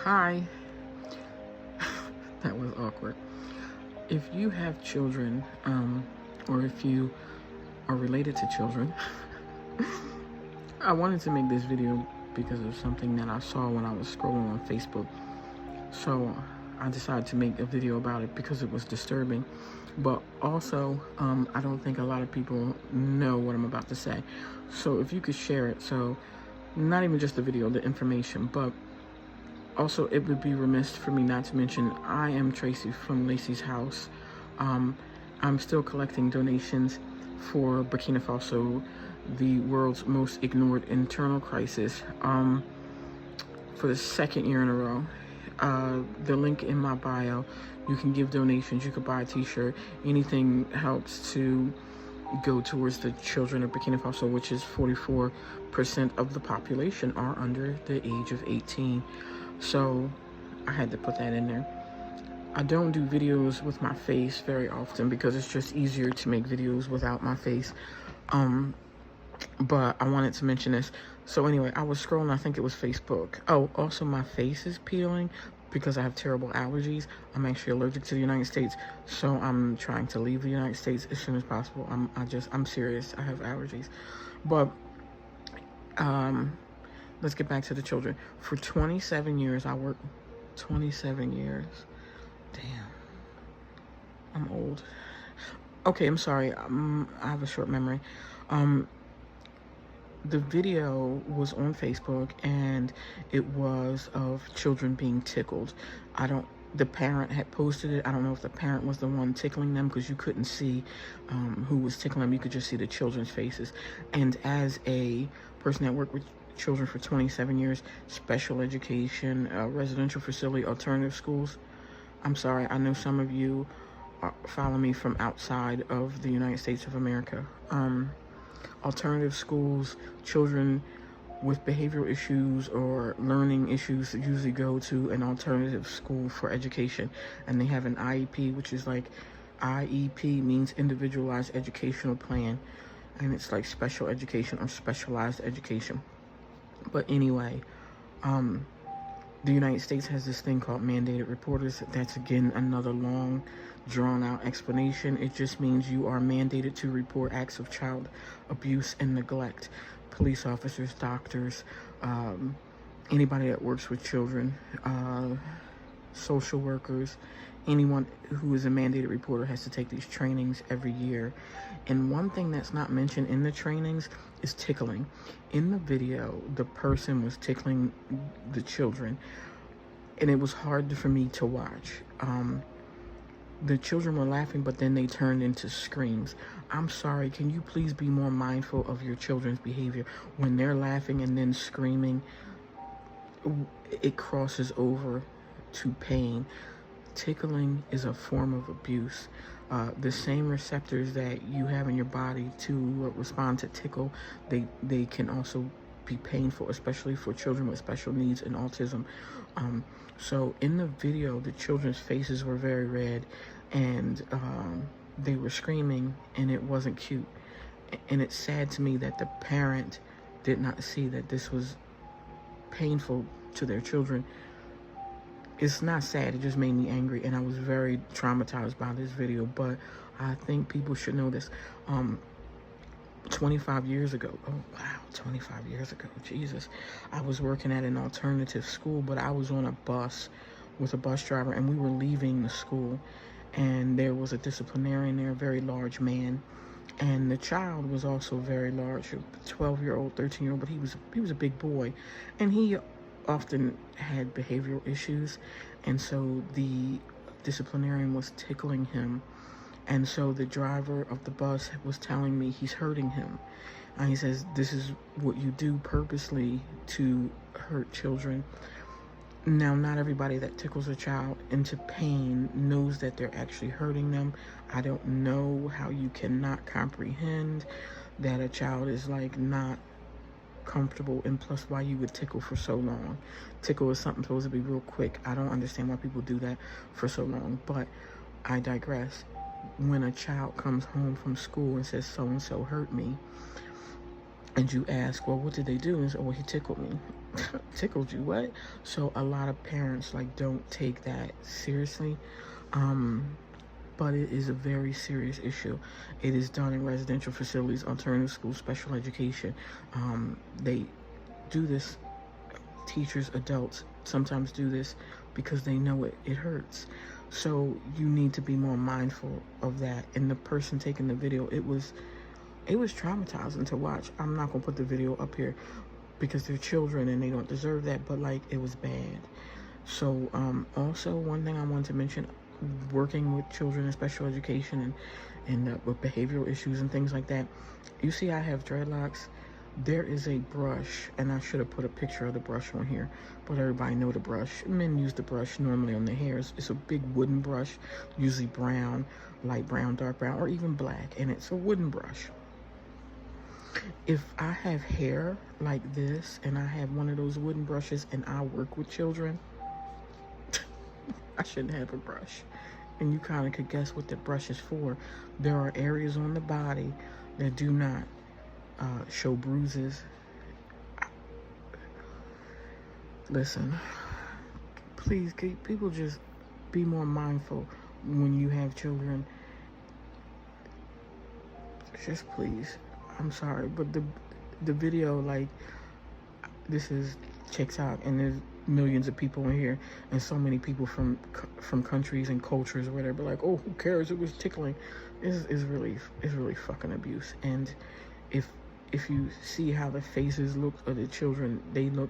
Hi. That was awkward. If you have children, or if you are related to children, I wanted to make this video because of something that I saw when I was scrolling on Facebook. So I decided to make a video about it because it was disturbing. But also, I don't think a lot of people know what I'm about to say. So if you could share it, so not even just the video, the information, but also, it would be remiss for me not to mention I am Tracy from Lacey's House. I'm still collecting donations for Burkina Faso, the world's most ignored internal crisis, for the second year in a row. The link in my bio, you can give donations, you could buy a t-shirt, anything helps to go towards the children of Burkina Faso, which is 44% of the population are under the age of 18. So I had to put that in there. I don't do videos with my face very often because it's just easier to make videos without my face. But I wanted to mention this. So anyway, I was scrolling, I think it was Facebook. Oh, also my face is peeling because I have terrible allergies. I'm actually allergic to the United States, so I'm trying to leave the United States as soon as possible. I'm serious. I have allergies. But let's get back to the children. For 27 years, I worked 27 years. Damn. I'm old. Okay, I'm sorry. I have a short memory. The video was on Facebook, and it was of children being tickled. The parent had posted it. I don't know if the parent was the one tickling them because you couldn't see who was tickling them. You could just see the children's faces. And as a person that worked with children for 27 years, special education, residential facility, alternative schools. I'm sorry, I know some of you follow me from outside of the United States of America. Alternative schools, children with behavioral issues or learning issues usually go to an alternative school for education, and they have an IEP, which is like, IEP means individualized educational plan, and it's like special education or specialized education. But anyway, the United States has this thing called mandated reporters. That's, again, another long, drawn-out explanation. It just means you are mandated to report acts of child abuse and neglect. Police officers, doctors, anybody that works with children, social workers, anyone who is a mandated reporter has to take these trainings every year. And one thing that's not mentioned in the trainings is tickling. In the video, the person was tickling the children, and it was hard for me to watch. The children were laughing, but then they turned into screams. I'm sorry, can you please be more mindful of your children's behavior? When they're laughing and then screaming, it crosses over to pain. Tickling is a form of abuse. The same receptors that you have in your body to respond to tickle, they can also be painful, especially for children with special needs and autism. So in the video, the children's faces were very red, and they were screaming, and it wasn't cute. And it's sad to me that the parent did not see that this was painful to their children. It's not sad, it just made me angry, and I was very traumatized by this video. But I think people should know this. 25 years ago, oh wow, 25 years ago, Jesus, I was working at an alternative school, but I was on a bus with a bus driver, and we were leaving the school, and there was a disciplinarian there, a very large man, and the child was also very large, a 12-year-old, 13-year-old, but he was a big boy, and he often had behavioral issues, and so the disciplinarian was tickling him. And so the driver of the bus was telling me he's hurting him. And he says, this is what you do purposely to hurt children. Now, not everybody that tickles a child into pain knows that they're actually hurting them. I don't know how you cannot comprehend that a child is like not comfortable, and plus why you would tickle for so long. Tickle is something supposed to be real quick. I don't understand why people do that for so long, but I digress. When a child comes home from school and says so-and-so hurt me, and you ask, well, what did they do? And say, well, he tickled me. Tickled you? What? So a lot of parents like don't take that seriously. But it is a very serious issue. It is done in residential facilities, alternative schools, special education. They do this, teachers, adults sometimes do this because they know it hurts. So you need to be more mindful of that. And the person taking the video, it was traumatizing to watch. I'm not gonna put the video up here because they're children and they don't deserve that, but like, it was bad. So also, one thing I wanted to mention, working with children in special education and with behavioral issues and things like that. You see I have dreadlocks. There is a brush, and I should have put a picture of the brush on here, but everybody know the brush. Men use the brush normally on their hair. It's a big wooden brush, usually brown, light brown, dark brown, or even black, and it's a wooden brush. If I have hair like this and I have one of those wooden brushes and I work with children, I shouldn't have a brush. And you kind of could guess what the brush is for. There are areas on the body that do not show bruises. Listen, please, people just be more mindful when you have children. Just please. I'm sorry, but the video, like, this is TikTok, and there's millions of people in here, and so many people from countries and cultures or whatever, like, oh, who cares, it was tickling. Is really fucking abuse. And if you see how the faces look of the children, they look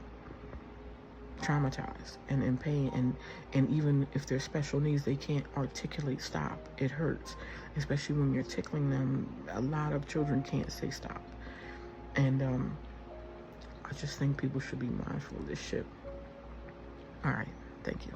traumatized and in pain, and even if they're special needs, they can't articulate stop. It hurts, especially when you're tickling them. A lot of children can't say stop. And I just think people should be mindful of this shit. All right, thank you.